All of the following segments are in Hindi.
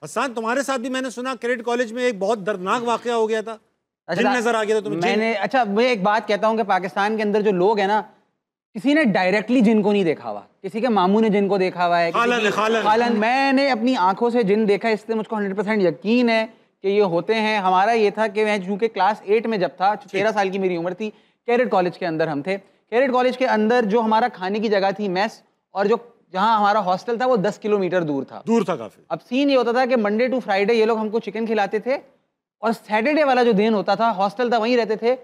हसन, तुम्हारे साथ भी मैंने सुना क्रेडिट कॉलेज में एक बहुत दर्दनाक वाकया हो गया था। जिन नजर आ गया था तुम्हें? मैंने अच्छा, मैं एक बात कहता हूँ कि पाकिस्तान के अंदर जो लोग हैं ना, किसी ने डायरेक्टली जिन को नहीं देखा हुआ, किसी के मामू ने जिन को देखा हुआ है, खालन। मैंने अपनी आंखों से जिन देखा, इससे मुझको 100% यकीन है कि ये होते हैं। हमारा ये था कि मैं चूंकि क्लास 8 में जब था, 13 साल की मेरी उम्र थी, कैरेट कॉलेज के अंदर हम थे। कैरेट कॉलेज के अंदर जो हमारा खाने की जगह थी मेस, और जो जहाँ हमारा हॉस्टल था वो 10 किलोमीटर दूर था काफी। अब सीन ये होता था कि मंडे टू फ्राइडे ये लोग हमको चिकन खिलाते थे, और सैटरडे वाला जो दिन होता था, हॉस्टल था वहीं रहते थे,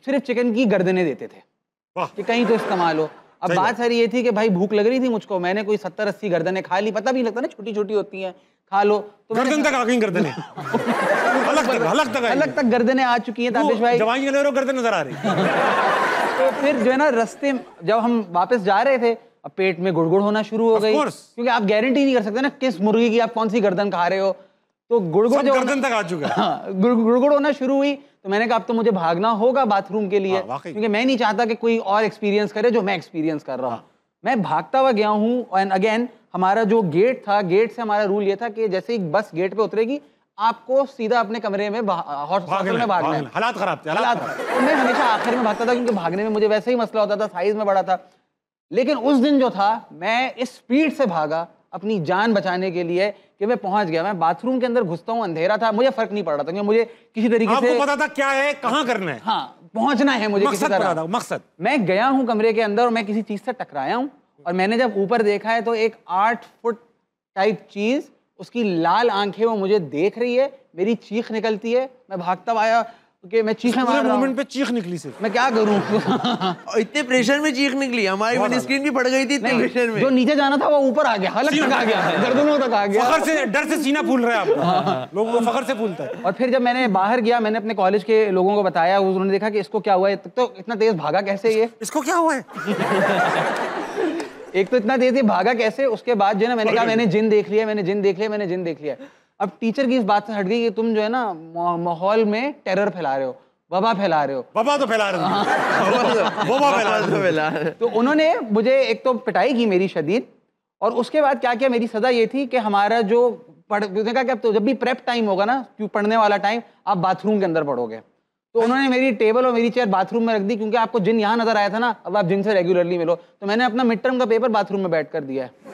सिर्फ चिकन की गर्दनें देते थे कि कहीं तो इस्तेमाल हो। अब बात सारी ये थी कि भाई भूख लग रही थी मुझको, मैंने कोई 70-80 गर्दनें खा ली, पता भी नहीं लगता ना, छोटी छोटी होती हैं, खा लो तो गर्दन तक आ गई गर्दनें। अलग तक गर्दनें आ चुकी हैं ताबिश भाई, गर्दन नजर आ रही। तो फिर जो है ना, रस्ते जब हम वापस जा रहे थे, अब पेट में गुड़गुड़ होना शुरू हो गई, क्योंकि आप गारंटी नहीं कर सकते ना किस मुर्गी की आप कौन सी गर्दन खा रहे हो, तो गुड़गुड़ जो गर्दन तक आ चुका है। हाँ, गुड़गुड़ होना शुरू हुई, तो मैंने कहा अब तो मुझे भागना होगा बाथरूम के लिए, क्योंकि मैं नहीं चाहता कि कोई और एक्सपीरियंस करे जो मैं एक्सपीरियंस कर रहा हूँ। मैं भागता हुआ गया हूँ, एंड अगेन हमारा जो गेट था, गेट से हमारा रूल ये था कि जैसे ही बस गेट पे उतरेगी, आपको सीधा अपने कमरे में हॉस्टल में भागना है। हालात खराब थे, तो मैं हमेशा आखिर में भागता था, क्योंकि भागने में मुझे वैसे ही मसला होता था, साइज में बड़ा था। लेकिन उस दिन जो था, मैं इस स्पीड से भागा अपनी जान बचाने के लिए कि मैं पहुंच गया। मैं बाथरूम के अंदर घुसता हूँ, अंधेरा था, मुझे फर्क नहीं पड़ रहा था, क्योंकि मुझे किसी तरीके से पता था क्या है, कहाँ करना है, हाँ पहुंचना है मुझे किसी तरह। मकसद। मैं गया हूँ कमरे के अंदर और मैं किसी चीज से टकराया हूँ, और मैंने जब ऊपर देखा है तो एक 8 फुट टाइप चीज, उसकी लाल आंखें वो मुझे देख रही है, मेरी चीख निकलती है, मैं भागता आया कि मैं चीखें मार रहा हूं। मोमेंट पे चीख निकली से मैं क्या करूं? इतने प्रेशर में चीख निकली, हमारी विंड स्क्रीन भी फट गई थी इतने प्रेशर में। जो नीचे जाना था वो ऊपर आ गया, हलक तक आ गया, गर्दनों तक आ गया। फखर से, डर से सीना फूल रहा है आपका। लोगों को फखर से फूलता है। और फिर जब मैंने बाहर गया, मैंने अपने कॉलेज के लोगों को बताया, उन्होंने देखा कि इसको क्या हुआ है, तो इतना तेज भागा कैसे, ये इसको क्या हुआ है? एक तो इतना तेज भागा कैसे। उसके बाद जो है ना, मैंने कहा मैंने जिन देख लिया, मैंने जिन देख लिया, मैंने जिन देख लिया। अब टीचर की इस बात से हट गई कि तुम जो है ना माहौल में टेरर फैला रहे हो, वबा फैला रहे हो। वबा तो फैला रहे हो। वबा फैला रहे हो। तो उन्होंने मुझे एक तो पिटाई की मेरी शदीद, और उसके बाद क्या किया, मेरी सजा ये थी कि हमारा जो कहा कि अब तो जब भी प्रेप टाइम होगा ना, क्यों पढ़ने वाला टाइम, आप बाथरूम के अंदर पढ़ोगे। तो उन्होंने मेरी टेबल और मेरी चेयर बाथरूम में रख दी, क्योंकि आपको जिन यहाँ नजर आया था ना, अब आप जिन से रेगुलरली मिलो। तो मैंने अपना मिड टर्म का पेपर बाथरूम में बैठ कर दिया है।